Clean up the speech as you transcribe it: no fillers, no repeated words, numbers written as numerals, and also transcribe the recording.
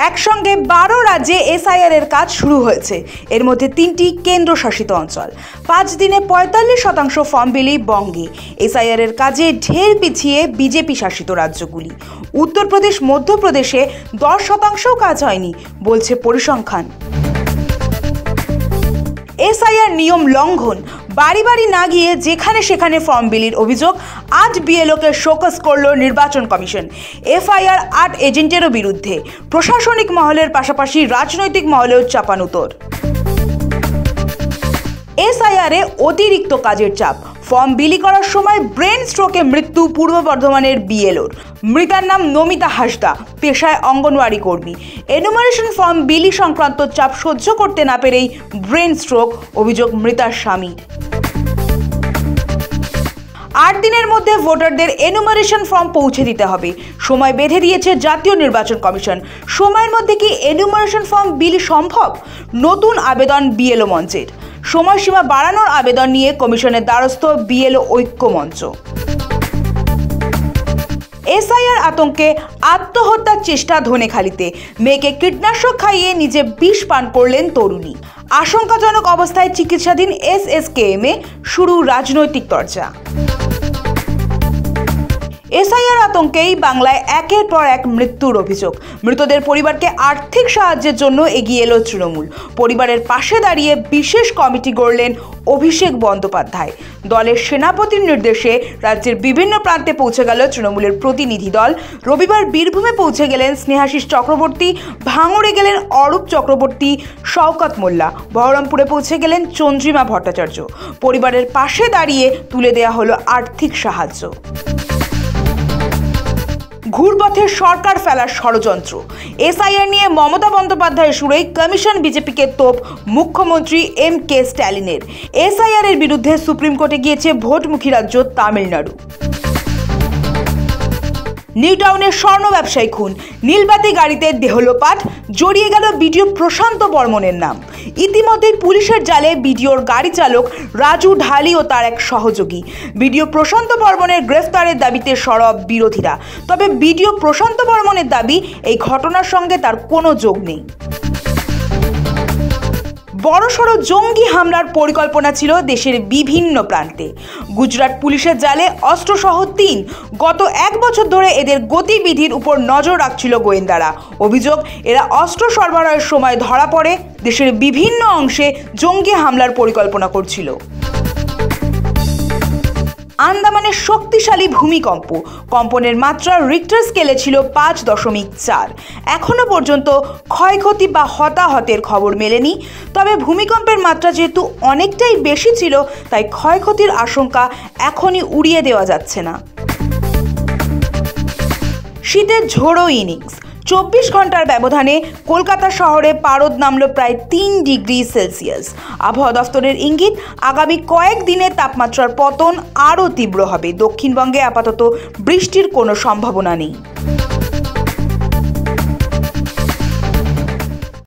একসঙ্গে 12 রাজ্যে এসআইআর এর কাজ শুরু হয়েছে। এর মধ্যে 3টি কেন্দ্রশাসিত অঞ্চল। 5 দিনে 45% ফর্ম বিলি বঙ্গে। এসআইআর এর কাজে ঢের পিছিয়ে বিজেপি শাসিত রাজ্যগুলি। উত্তরপ্রদেশ, মধ্যপ্রদেশে 10% কাজ হয়নি বলছে পরিসংখ্যান। এসআইআর নিয়ম লঙ্ঘন, বাড়ি বাড়ি না গিয়ে যেখানে সেখানে ফর্ম বিলির অভিযোগ। 8 বিএলওকে শোকজ করল নির্বাচন কমিশন। এফআইআর 8 এজেন্টেরও বিরুদ্ধে। প্রশাসনিক মহলের পাশাপাশি রাজনৈতিক মহলেও চাপানুতর। এসআইআরে অতিরিক্ত কাজের চাপ। ফর্ম বিলি করার সময় ব্রেন স্ট্রোকে মৃত্যু পূর্ব বর্ধমানের বিএলওর। মৃতার নাম নমিতা হাসদা, পেশায় অঙ্গনওয়াড়ি কর্মী। এনুমারেশন ফর্ম বিলি সংক্রান্ত চাপ সহ্য করতে না পেরেই ব্রেন স্ট্রোক, অভিযোগ মৃতার স্বামীর। 8 দিনের মধ্যে ভোটারদের এনুমারেশন ফর্ম পৌঁছে দিতে হবে, সময় বেঁধে দিয়েছে জাতীয় নির্বাচন কমিশন। সময়ের মধ্যে কি এনুমারেশন ফর্ম বিলি সম্ভব? নতুন আবেদন বিএলও মঞ্চের। সময়সীমা বাড়ানোর আবেদন নিয়ে কমিশনের দ্বারস্থ বিএলও ঐক্য মঞ্চ। এসআইআর আতঙ্কে আত্মহত্যার চেষ্টা ধনেখালিতে। মেয়েকে কীটনাশক খাইয়ে নিজে বিষ পান করলেন তরুণী। আশঙ্কাজনক অবস্থায় চিকিৎসাধীন এসএসকেএমে, শুরু রাজনৈতিক চর্চা। এসআইআর আতঙ্কেই বাংলায় একের পর এক মৃত্যুর অভিযোগ। মৃতদের পরিবারকে আর্থিক সাহায্যের জন্য এগিয়ে এলো তৃণমূল। পরিবারের পাশে দাঁড়িয়ে বিশেষ কমিটি গড়লেন অভিষেক বন্দ্যোপাধ্যায়। দলের সেনাপতির নির্দেশে রাজ্যের বিভিন্ন প্রান্তে পৌঁছে গেল তৃণমূলের প্রতিনিধি দল। রবিবার বীরভূমে পৌঁছে গেলেন স্নেহাশিস চক্রবর্তী, ভাঙড়ে গেলেন অরূপ চক্রবর্তী, শওকত মোল্লা, বহরমপুরে পৌঁছে গেলেন চন্দ্রিমা ভট্টাচার্য। পরিবারের পাশে দাঁড়িয়ে তুলে দেওয়া হলো আর্থিক সাহায্য। ঘুরপথে সরকার ফেলার ষড়যন্ত্র। এসআইআর নিয়ে মমতা বন্দ্যোপাধ্যায়ের সুরেই কমিশন বিজেপিকে তোপ মুখ্যমন্ত্রী এম.কে. স্ট্যালিনের। এসআইআর এর বিরুদ্ধে সুপ্রিম কোর্টে গিয়েছে ভোটমুখী রাজ্য তামিলনাড়ু। নিউ টাউনের স্বর্ণ ব্যবসায়ী খুন, নীলবাতি গাড়িতে দেহলোপাট, জড়িয়ে গেল বিডিও প্রশান্ত বর্মনের নাম। ইতিমধ্যেই পুলিশের জালে বিডিওর গাড়ি চালক রাজু ঢালি ও তার এক সহযোগী। বিডিও প্রশান্ত বর্মনের গ্রেফতারের দাবিতে সরব বিরোধীরা। তবে বিডিও প্রশান্ত বর্মনের দাবি, এই ঘটনার সঙ্গে তার কোনো যোগ নেই। বড়সড় জঙ্গি হামলার পরিকল্পনা ছিল দেশের বিভিন্ন প্রান্তে। গুজরাট পুলিশের জালে অস্ত্রসহ 3। গত 1 বছর ধরে এদের গতিবিধির উপর নজর রাখছিল গোয়েন্দারা। অভিযোগ, এরা অস্ত্র সরবরাহের সময় ধরা পড়ে দেশের বিভিন্ন অংশে জঙ্গি হামলার পরিকল্পনা করছিল। আন্দামানের শক্তিশালী ভূমিকম্প। কম্পনের মাত্রা রিক্টার স্কেলে ছিল 5.4। এখনো পর্যন্ত ক্ষয়ক্ষতি বা হতাহতের খবর মেলেনি। তবে ভূমিকম্পের মাত্রা যেহেতু অনেকটাই বেশি ছিল, তাই ক্ষয়ক্ষতির আশঙ্কা এখনই উড়িয়ে দেওয়া যাচ্ছে না। শীতের ঝোড়ো ইনিংস। 24 ঘন্টার ব্যবধানে কলকাতা শহরে পারদ নামল প্রায় 3 ডিগ্রি সেলসিয়াস। আবহাওয়া দফতরের ইঙ্গিত, আগামী কয়েকদিনে তাপমাত্রার পতন আরও তীব্র হবে। দক্ষিণবঙ্গে আপাতত বৃষ্টির কোনো সম্ভাবনা নেই।